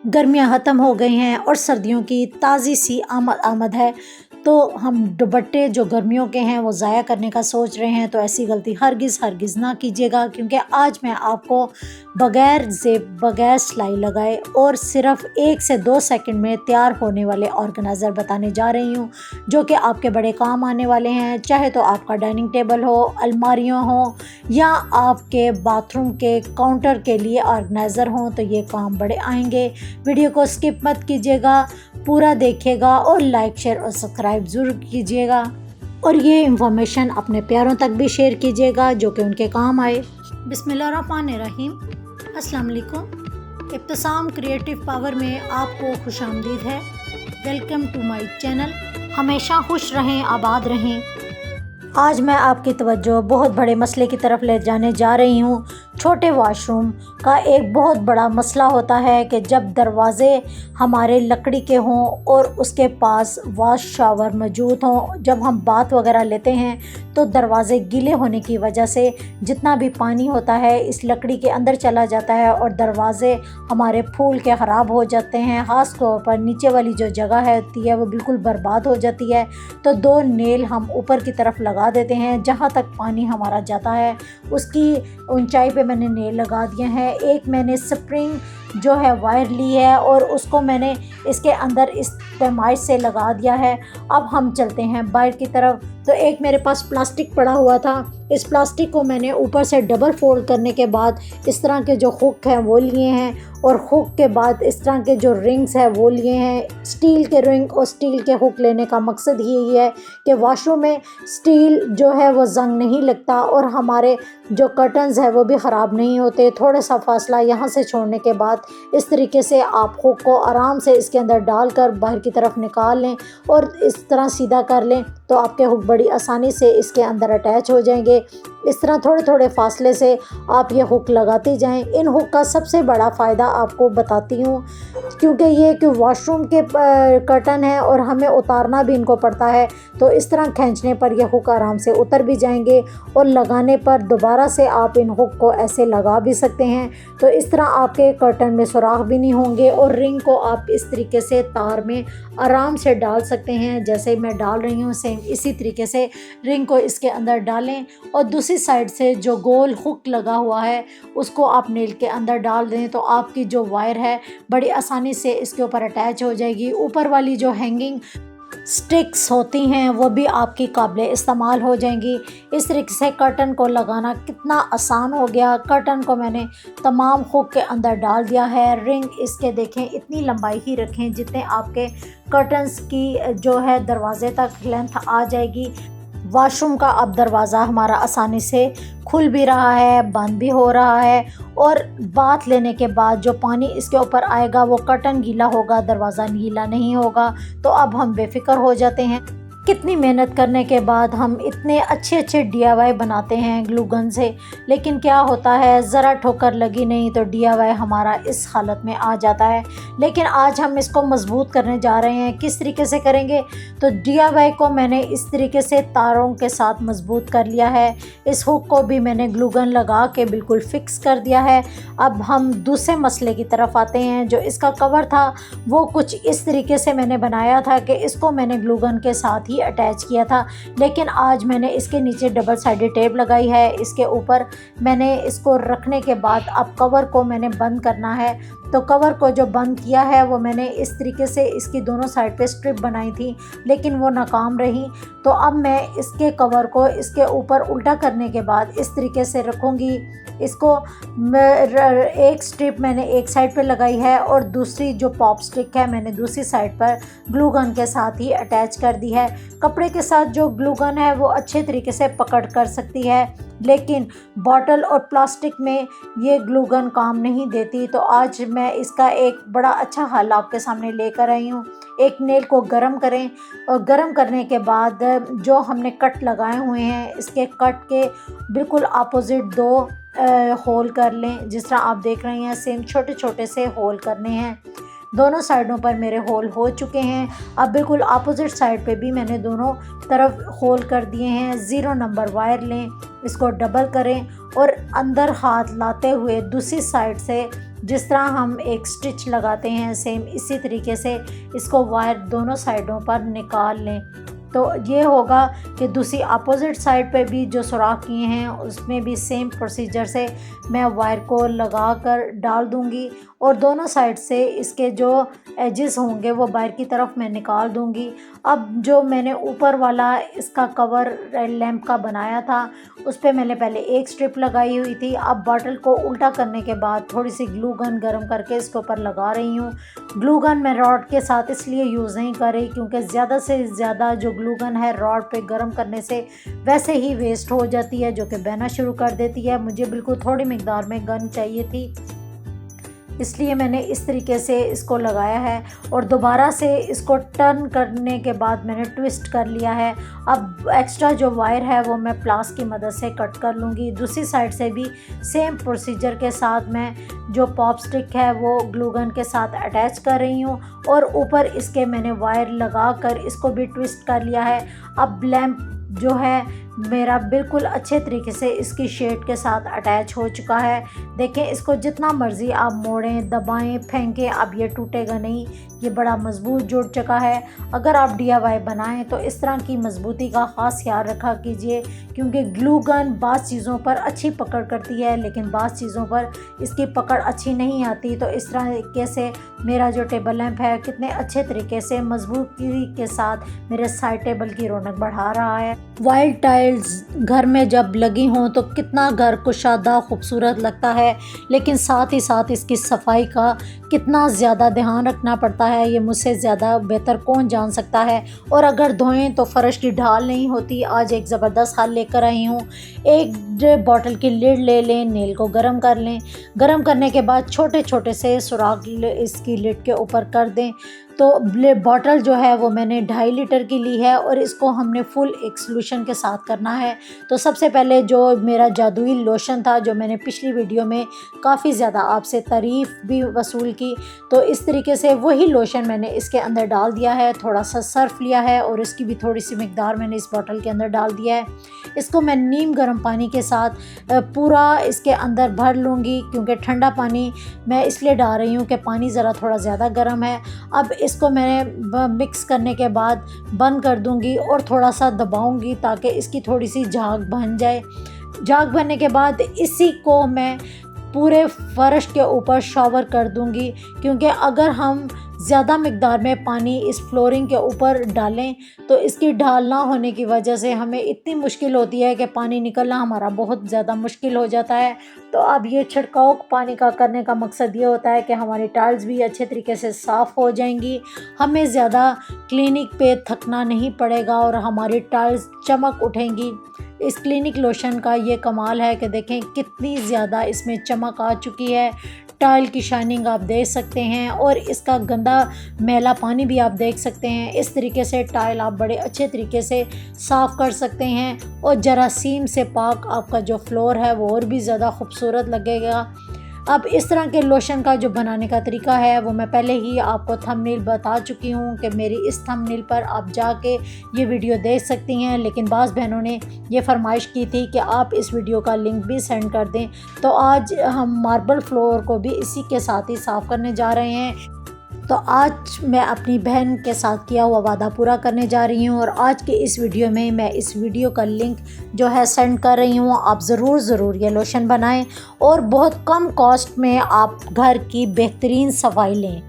गर्मियाँ ख़त्म हो गई हैं और सर्दियों की ताज़ी सी आमद है। तो हम दुपट्टे जो गर्मियों के हैं वो ज़ाया करने का सोच रहे हैं, तो ऐसी गलती हरगिज़ ना कीजिएगा, क्योंकि आज मैं आपको बग़ैर ज़ेब, बग़ैर सिलाई लगाए और सिर्फ़ 1 से 2 सेकंड में तैयार होने वाले ऑर्गेनाइज़र बताने जा रही हूँ, जो कि आपके बड़े काम आने वाले हैं। चाहे तो आपका डाइनिंग टेबल हो, अलमारियाँ हों या आपके बाथरूम के काउंटर के लिए ऑर्गेनाइज़र हों, तो ये काम बड़े आएंगे। वीडियो को स्किप मत कीजिएगा, पूरा देखिएगा और लाइक, शेयर और सब्सक्राइब ज़रूर कीजिएगा, और ये इंफॉर्मेशन अपने प्यारों तक भी शेयर कीजिएगा जो कि उनके काम आए। बिस्मिल्लाहिर्रहमानिर्रहीम। अस्सलाम वालेकुम। इब्तिसाम क्रिएटिव पावर में आपको खुशामदीद है। Welcome to my channel. हमेशा खुश रहें, आबाद रहें। आज मैं आपकी तवज्जो बहुत बड़े मसले की तरफ ले जाने जा रही हूँ। छोटे वॉशरूम का एक बहुत बड़ा मसला होता है कि जब दरवाज़े हमारे लकड़ी के हों और उसके पास वॉश शावर मौजूद हों, जब हम बाथ वगैरह लेते हैं तो दरवाज़े गीले होने की वजह से जितना भी पानी होता है इस लकड़ी के अंदर चला जाता है और दरवाज़े हमारे फूल के ख़राब हो जाते हैं। ख़ास तौर पर नीचे वाली जो जगह होती है वो बिल्कुल बर्बाद हो जाती है। तो 2 नेल हम ऊपर की तरफ लगा देते हैं, जहाँ तक पानी हमारा जाता है उसकी ऊंचाई पे मैंने नेल लगा दिए हैं। एक मैंने स्प्रिंग जो है वायर ली है और उसको मैंने इसके अंदर इस पैमाइश से लगा दिया है। अब हम चलते हैं बाहर की तरफ। तो एक मेरे पास प्लास्टिक पड़ा हुआ था, इस प्लास्टिक को मैंने ऊपर से डबल फोल्ड करने के बाद इस तरह के जो हुक हैं वो लिए हैं, और हुक के बाद इस तरह के जो रिंग्स हैं वो लिए हैं। स्टील के रिंग और स्टील के हुक लेने का मकसद यही है कि वॉशरूम में स्टील जो है वो जंग नहीं लगता और हमारे जो कर्टन्स है वो भी ख़राब नहीं होते। थोड़ा सा फासला यहाँ से छोड़ने के बाद इस तरीके से आप हुक को आराम से इसके अंदर डालकर बाहर की तरफ निकाल लें और इस तरह सीधा कर लें, तो आपके हुक बड़ी आसानी से इसके अंदर अटैच हो जाएंगे। इस तरह थोड़े थोड़े फासले से आप ये हुक लगाते जाएं। इन हुक का सबसे बड़ा फ़ायदा आपको बताती हूँ, क्योंकि ये कि वॉशरूम के कर्टन है और हमें उतारना भी इनको पड़ता है, तो इस तरह खींचने पर ये हुक आराम से उतर भी जाएंगे और लगाने पर दोबारा से आप इन हुक को ऐसे लगा भी सकते हैं। तो इस तरह आपके कर्टन में सुराख भी नहीं होंगे और रिंग को आप इस तरीके से तार में आराम से डाल सकते हैं। जैसे मैं डाल रही हूँ सेम इसी तरीके से रिंग को इसके अंदर डालें और दूसरी साइड से जो गोल हुक लगा हुआ है उसको आप नेल के अंदर डाल दें, तो आपकी जो वायर है बड़ी आसानी से इसके ऊपर अटैच हो जाएगी। ऊपर वाली जो हैंगिंग स्टिक्स होती हैं वो भी आपकी काबिल इस्तेमाल हो जाएंगी। इस तरीके से कर्टन को लगाना कितना आसान हो गया। कर्टन को मैंने तमाम हुक के अंदर डाल दिया है। रिंग इसके देखें इतनी लंबाई ही रखें जितने आपके कर्टन्स की जो है दरवाज़े तक लेंथ आ जाएगी। वॉशरूम का अब दरवाज़ा हमारा आसानी से खुल भी रहा है, बंद भी हो रहा है, और बाथ लेने के बाद जो पानी इसके ऊपर आएगा वो कर्टन गीला होगा, दरवाज़ा गीला नहीं होगा। तो अब हम बेफिक्र हो जाते हैं। कितनी मेहनत करने के बाद हम इतने अच्छे DIY बनाते हैं ग्लू गन से, लेकिन क्या होता है ज़रा ठोकर लगी नहीं तो DIY हमारा इस हालत में आ जाता है। लेकिन आज हम इसको मजबूत करने जा रहे हैं। किस तरीके से करेंगे? तो DIY को मैंने इस तरीके से तारों के साथ मजबूत कर लिया है। इस हुक को भी मैंने ग्लू गन लगा के बिल्कुल फिक्स कर दिया है। अब हम दूसरे मसले की तरफ आते हैं। जो इसका कवर था वो कुछ इस तरीके से मैंने बनाया था कि इसको मैंने ग्लू गन के साथ ही अटैच किया था, लेकिन आज मैंने इसके नीचे डबल साइडेड टेप लगाई है। इसके ऊपर मैंने इसको रखने के बाद अब कवर को मैंने बंद करना है। तो कवर को जो बंद किया है वो मैंने इस तरीके से इसकी दोनों साइड पे स्ट्रिप बनाई थी, लेकिन वो नाकाम रही। तो अब मैं इसके कवर को इसके ऊपर उल्टा करने के बाद इस तरीके से रखूँगी। इसको एक स्ट्रिप मैंने एक साइड पे लगाई है और दूसरी जो पॉप स्टिक है मैंने दूसरी साइड पर ग्लू गन के साथ ही अटैच कर दी है। कपड़े के साथ जो ग्लू गन है वो अच्छे तरीके से पकड़ कर सकती है, लेकिन बॉटल और प्लास्टिक में ये ग्लू गन काम नहीं देती। तो आज मैं इसका एक बड़ा अच्छा हल आपके सामने लेकर आई हूँ। एक नेल को गरम करें और गरम करने के बाद जो हमने कट लगाए हुए हैं इसके कट के बिल्कुल अपोजिट 2 होल कर लें। जिस तरह आप देख रहे हैं सेम छोटे छोटे से होल करने हैं। दोनों साइडों पर मेरे होल हो चुके हैं। अब बिल्कुल अपोजिट साइड पे भी मैंने दोनों तरफ होल कर दिए हैं। 0 नंबर वायर लें, इसको डबल करें और अंदर हाथ लाते हुए दूसरी साइड से जिस तरह हम एक स्टिच लगाते हैं सेम इसी तरीके से इसको वायर दोनों साइडों पर निकाल लें। तो ये होगा कि दूसरी अपोजिट साइड पे भी जो सुराख किए हैं उसमें भी सेम प्रोसीजर से मैं वायर को लगा कर डाल दूंगी और दोनों साइड से इसके जो एजेस होंगे वो बाहर की तरफ मैं निकाल दूंगी। अब जो मैंने ऊपर वाला इसका कवर लैंप का बनाया था उस पर मैंने पहले एक स्ट्रिप लगाई हुई थी। अब बॉटल को उल्टा करने के बाद थोड़ी सी ग्लू गन गर्म करके इसके ऊपर लगा रही हूँ। ग्लू गन मैं रॉड के साथ इसलिए यूज़ नहीं कर रही क्योंकि ज़्यादा से ज़्यादा जो ग्लू गन है रॉड पे गर्म करने से वैसे ही वेस्ट हो जाती है जो कि बहना शुरू कर देती है। मुझे बिल्कुल थोड़ी मिकदार में गन चाहिए थी इसलिए मैंने इस तरीके से इसको लगाया है और दोबारा से इसको टर्न करने के बाद मैंने ट्विस्ट कर लिया है। अब एक्स्ट्रा जो वायर है वो मैं प्लास की मदद से कट कर लूँगी। दूसरी साइड से भी सेम प्रोसीजर के साथ मैं जो पॉप स्टिक है वो ग्लू गन के साथ अटैच कर रही हूँ और ऊपर इसके मैंने वायर लगा कर इसको भी ट्विस्ट कर लिया है। अब लैंप जो है मेरा बिल्कुल अच्छे तरीके से इसकी शेड के साथ अटैच हो चुका है। देखें इसको जितना मर्ज़ी आप मोड़ें दबाएं फेंकें अब ये टूटेगा नहीं, ये बड़ा मजबूत जुड़ चुका है। अगर आप DIY बनाएं तो इस तरह की मजबूती का ख़ास ख्याल रखा कीजिए क्योंकि ग्लू गन बाज़ चीज़ों पर अच्छी पकड़ करती है लेकिन बाज़ चीज़ों पर इसकी पकड़ अच्छी नहीं आती। तो इस तरीके से मेरा जो टेबल लैंप है कितने अच्छे तरीके से मजबूती के साथ मेरे साइड टेबल की रौनक बढ़ा रहा है। वाइल्ड टाइल्स घर में जब लगी हों तो कितना घर कुशादा खूबसूरत लगता है लेकिन साथ ही साथ इसकी सफाई का कितना ज़्यादा ध्यान रखना पड़ता है ये मुझसे ज़्यादा बेहतर कौन जान सकता है। और अगर धोएं तो फ़र्श की ढाल नहीं होती। आज एक ज़बरदस्त हल लेकर आई हूँ। एक बॉटल की लिड ले लें, नेल को गर्म कर लें, गर्म करने के बाद छोटे छोटे से सुराख इसकी लिड के ऊपर कर दें। तो बॉटल जो है वो मैंने 2.5 लीटर की ली है और इसको हमने फुल एक सॉल्यूशन के साथ करना है। तो सबसे पहले जो मेरा जादुई लोशन था जो मैंने पिछली वीडियो में काफ़ी ज़्यादा आपसे तारीफ़ भी वसूल की, तो इस तरीके से वही लोशन मैंने इसके अंदर डाल दिया है। थोड़ा सा सर्फ लिया है और इसकी भी थोड़ी सी मिकदार मैंने इस बॉटल के अंदर डाल दिया है। इसको मैं नीम गर्म पानी के साथ पूरा इसके अंदर भर लूँगी क्योंकि ठंडा पानी मैं इसलिए डाल रही हूँ कि पानी ज़रा थोड़ा ज़्यादा गर्म है। अब इसको मैंने मिक्स करने के बाद बंद कर दूंगी और थोड़ा सा दबाऊंगी ताकि इसकी थोड़ी सी झाग बन जाए। झाग बनने के बाद इसी को मैं पूरे फर्श के ऊपर शावर कर दूंगी क्योंकि अगर हम ज़्यादा मिकदार में पानी इस फ्लोरिंग के ऊपर डालें तो इसकी ढाल ना होने की वजह से हमें इतनी मुश्किल होती है कि पानी निकलना हमारा बहुत ज़्यादा मुश्किल हो जाता है। तो अब ये छिड़काव पानी का करने का मकसद ये होता है कि हमारी टाइल्स भी अच्छे तरीके से साफ़ हो जाएंगी, हमें ज़्यादा क्लिनिक पे थकना नहीं पड़ेगा और हमारी टाइल्स चमक उठेंगी। इस क्लिनिक लोशन का ये कमाल है कि देखें कितनी ज़्यादा इसमें चमक आ चुकी है। टाइल की शाइनिंग आप देख सकते हैं और इसका गंदा मैला पानी भी आप देख सकते हैं। इस तरीके से टाइल आप बड़े अच्छे तरीके से साफ़ कर सकते हैं और जरासीम से पाक आपका जो फ्लोर है वो और भी ज़्यादा खूबसूरत लगेगा। अब इस तरह के लोशन का जो बनाने का तरीका है वो मैं पहले ही आपको थंबनेल बता चुकी हूँ कि मेरी इस थंबनेल पर आप जाके ये वीडियो देख सकती हैं, लेकिन बाज़ बहनों ने ये फरमाइश की थी कि आप इस वीडियो का लिंक भी सेंड कर दें। तो आज हम मार्बल फ्लोर को भी इसी के साथ ही साफ़ करने जा रहे हैं। तो आज मैं अपनी बहन के साथ किया हुआ वादा पूरा करने जा रही हूँ और आज के इस वीडियो में मैं इस वीडियो का लिंक जो है सेंड कर रही हूँ। आप ज़रूर ये लोशन बनाएं और बहुत कम कॉस्ट में आप घर की बेहतरीन सफाई लें।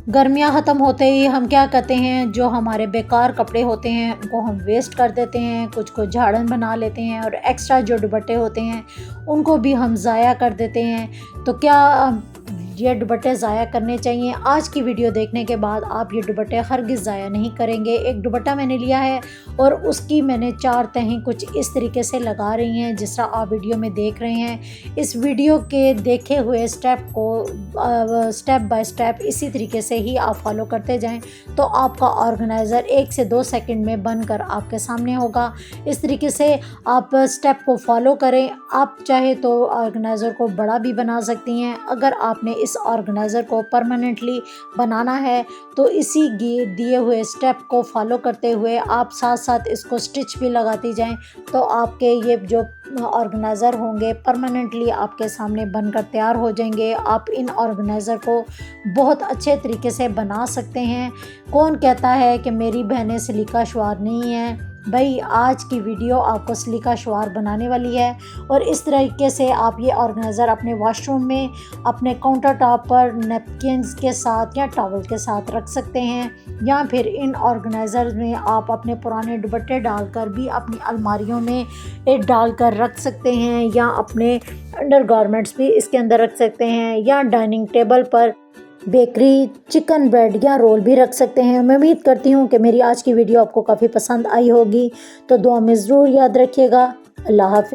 गर्मियाँ ख़त्म होते ही हम क्या करते हैं, जो हमारे बेकार कपड़े होते हैं उनको हम वेस्ट कर देते हैं, कुछ को झाड़न बना लेते हैं और एक्स्ट्रा जो दुपट्टे होते हैं उनको भी हम ज़ाया कर देते हैं। तो क्या ये दुपट्टे ज़ाया करने चाहिए? आज की वीडियो देखने के बाद आप ये दुपट्टे हरगिज़ ज़ाया नहीं करेंगे। एक दुपट्टा मैंने लिया है और उसकी मैंने 4 तहें कुछ इस तरीके से लगा रही हैं जिस तरह आप वीडियो में देख रहे हैं। इस वीडियो के देखे हुए स्टेप को स्टेप बाय स्टेप इसी तरीके से ही आप फॉलो करते जाएं तो आपका ऑर्गेनाइज़र 1 से 2 सेकंड में बनकर आपके सामने होगा। इस तरीके से आप स्टेप को फॉलो करें। आप चाहे तो ऑर्गेनाइज़र को बड़ा भी बना सकती हैं। अगर आपने इस ऑर्गेनाइज़र को परमानेंटली बनाना है तो इसी दिए हुए स्टेप को फॉलो करते हुए आप साथ साथ इसको स्टिच भी लगाती जाएं तो आपके ये जो ऑर्गेनाइज़र होंगे परमानेंटली आपके सामने बनकर तैयार हो जाएंगे। आप इन ऑर्गेनाइज़र को बहुत अच्छे तरीके से बना सकते हैं। कौन कहता है कि मेरी बहनें सलीका शुआर नहीं हैं? भाई आज की वीडियो आपको सलीका शुआर बनाने वाली है और इस तरीके से आप ये ऑर्गेनाइज़र अपने वॉशरूम में, अपने काउंटर टॉप पर नैपकिन्स के साथ या टॉवल के साथ रख सकते हैं, या फिर इन ऑर्गेनाइज़र में आप अपने पुराने दुपट्टे डालकर भी अपनी अलमारियों में डालकर रख सकते हैं, या अपने अंडरगारमेंट्स भी इसके अंदर रख सकते हैं, या डाइनिंग टेबल पर बेकरी, चिकन ब्रेड या रोल भी रख सकते हैं। मैं उम्मीद करती हूँ कि मेरी आज की वीडियो आपको काफ़ी पसंद आई होगी, तो दुआ में ज़रूर याद रखिएगा। अल्लाह हाफ़िज़।